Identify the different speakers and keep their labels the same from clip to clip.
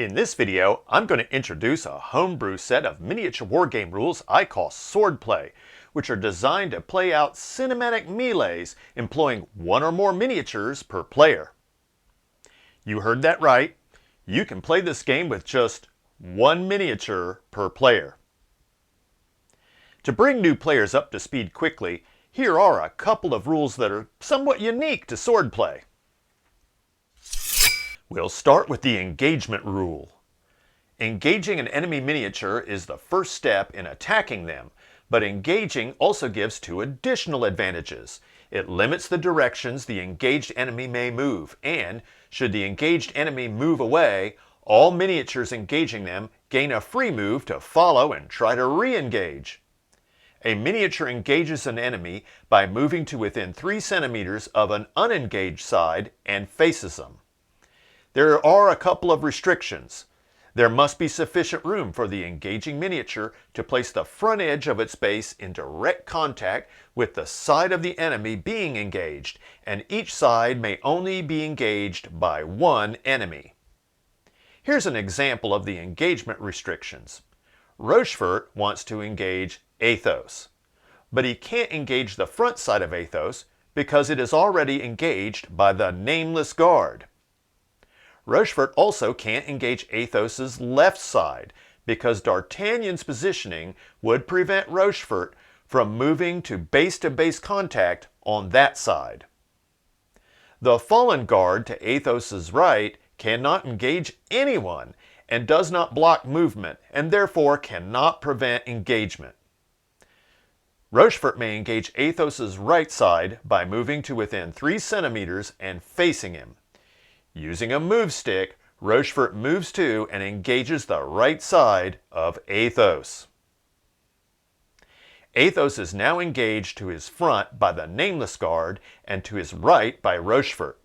Speaker 1: In this video, I'm going to introduce a homebrew set of miniature wargame rules I call Swordplay, which are designed to play out cinematic melees employing one or more miniatures per player. You heard that right. You can play this game with just one miniature per player. To bring new players up to speed quickly, here are a couple of rules that are somewhat unique to Swordplay. We'll start with the engagement rule. Engaging an enemy miniature is the first step in attacking them, but engaging also gives two additional advantages. It limits the directions the engaged enemy may move, and should the engaged enemy move away, all miniatures engaging them gain a free move to follow and try to re-engage. A miniature engages an enemy by moving to within 3 centimeters of an unengaged side and faces them. There are a couple of restrictions. There must be sufficient room for the engaging miniature to place the front edge of its base in direct contact with the side of the enemy being engaged, and each side may only be engaged by one enemy. Here's an example of the engagement restrictions. Rochefort wants to engage Athos, but he can't engage the front side of Athos because it is already engaged by the nameless guard. Rochefort also can't engage Athos's left side because D'Artagnan's positioning would prevent Rochefort from moving to base contact on that side. The fallen guard to Athos's right cannot engage anyone and does not block movement and therefore cannot prevent engagement. Rochefort may engage Athos's right side by moving to within 3 centimeters and facing him. Using a move stick, Rochefort moves to and engages the right side of Athos. Athos is now engaged to his front by the nameless guard and to his right by Rochefort.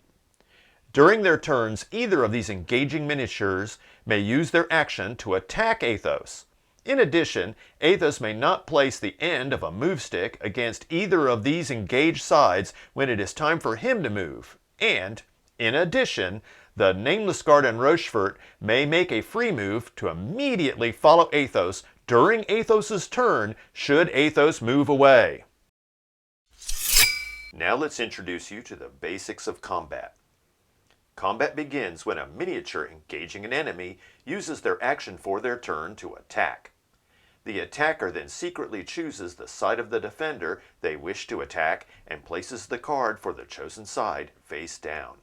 Speaker 1: During their turns, either of these engaging miniatures may use their action to attack Athos. In addition, Athos may not place the end of a move stick against either of these engaged sides when it is time for him to move, and in addition, the nameless guard and Rochefort may make a free move to immediately follow Athos during Athos's turn should Athos move away. Now let's introduce you to the basics of combat. Combat begins when a miniature engaging an enemy uses their action for their turn to attack. The attacker then secretly chooses the side of the defender they wish to attack and places the card for the chosen side face down.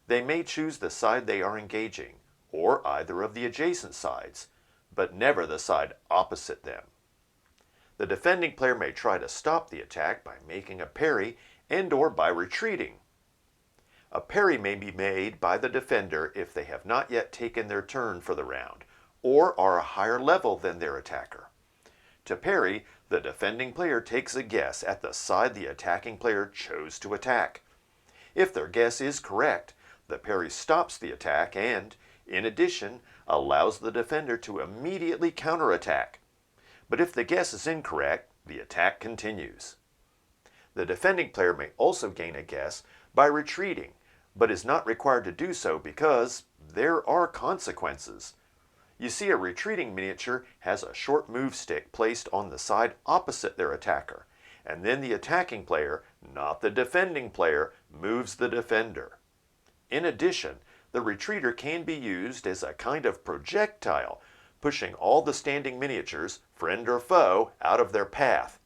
Speaker 1: They may choose the side they are engaging, or either of the adjacent sides, but never the side opposite them. The defending player may try to stop the attack by making a parry and/or by retreating. A parry may be made by the defender if they have not yet taken their turn for the round, or are a higher level than their attacker. To parry, the defending player takes a guess at the side the attacking player chose to attack. If their guess is correct, the parry stops the attack and, in addition, allows the defender to immediately counterattack. But if the guess is incorrect, the attack continues. The defending player may also gain a guess by retreating, but is not required to do so because there are consequences. You see, a retreating miniature has a short move stick placed on the side opposite their attacker, and then the attacking player, not the defending player, moves the defender. In addition, the retreater can be used as a kind of projectile, pushing all the standing miniatures, friend or foe, out of their path.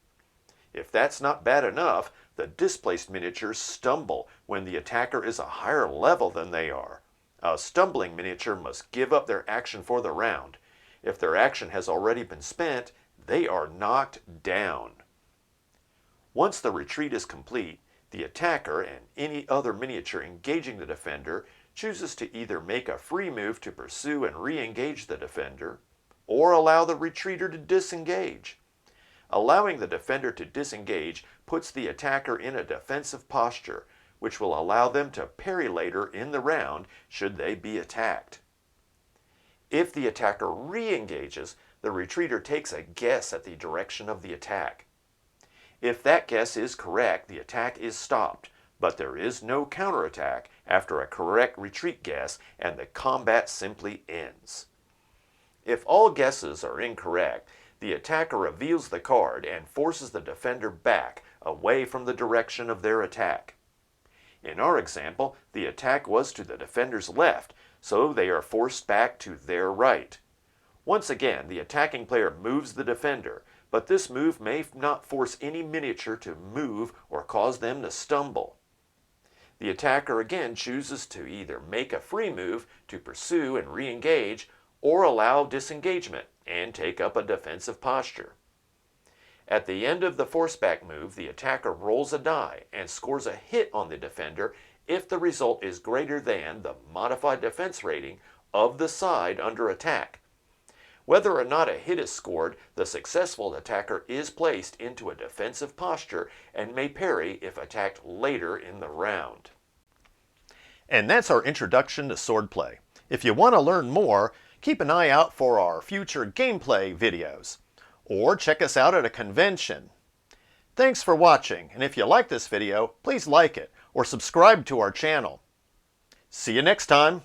Speaker 1: If that's not bad enough, the displaced miniatures stumble when the attacker is a higher level than they are. A stumbling miniature must give up their action for the round. If their action has already been spent, they are knocked down. Once the retreat is complete, the attacker and any other miniature engaging the defender chooses to either make a free move to pursue and re-engage the defender, or allow the retreater to disengage. Allowing the defender to disengage puts the attacker in a defensive posture, which will allow them to parry later in the round should they be attacked. If the attacker re-engages, the retreater takes a guess at the direction of the attack. If that guess is correct, the attack is stopped, but there is no counterattack after a correct retreat guess, and the combat simply ends. If all guesses are incorrect, the attacker reveals the card and forces the defender back, away from the direction of their attack. In our example, the attack was to the defender's left, so they are forced back to their right. Once again, the attacking player moves the defender, but this move may not force any miniature to move or cause them to stumble. The attacker again chooses to either make a free move to pursue and re-engage, or allow disengagement and take up a defensive posture. At the end of the forceback move, the attacker rolls a die and scores a hit on the defender if the result is greater than the modified defense rating of the side under attack. Whether or not a hit is scored, the successful attacker is placed into a defensive posture and may parry if attacked later in the round. And that's our introduction to Swordplay. If you want to learn more, keep an eye out for our future gameplay videos, or check us out at a convention. Thanks for watching, and if you like this video, please like it or subscribe to our channel. See you next time!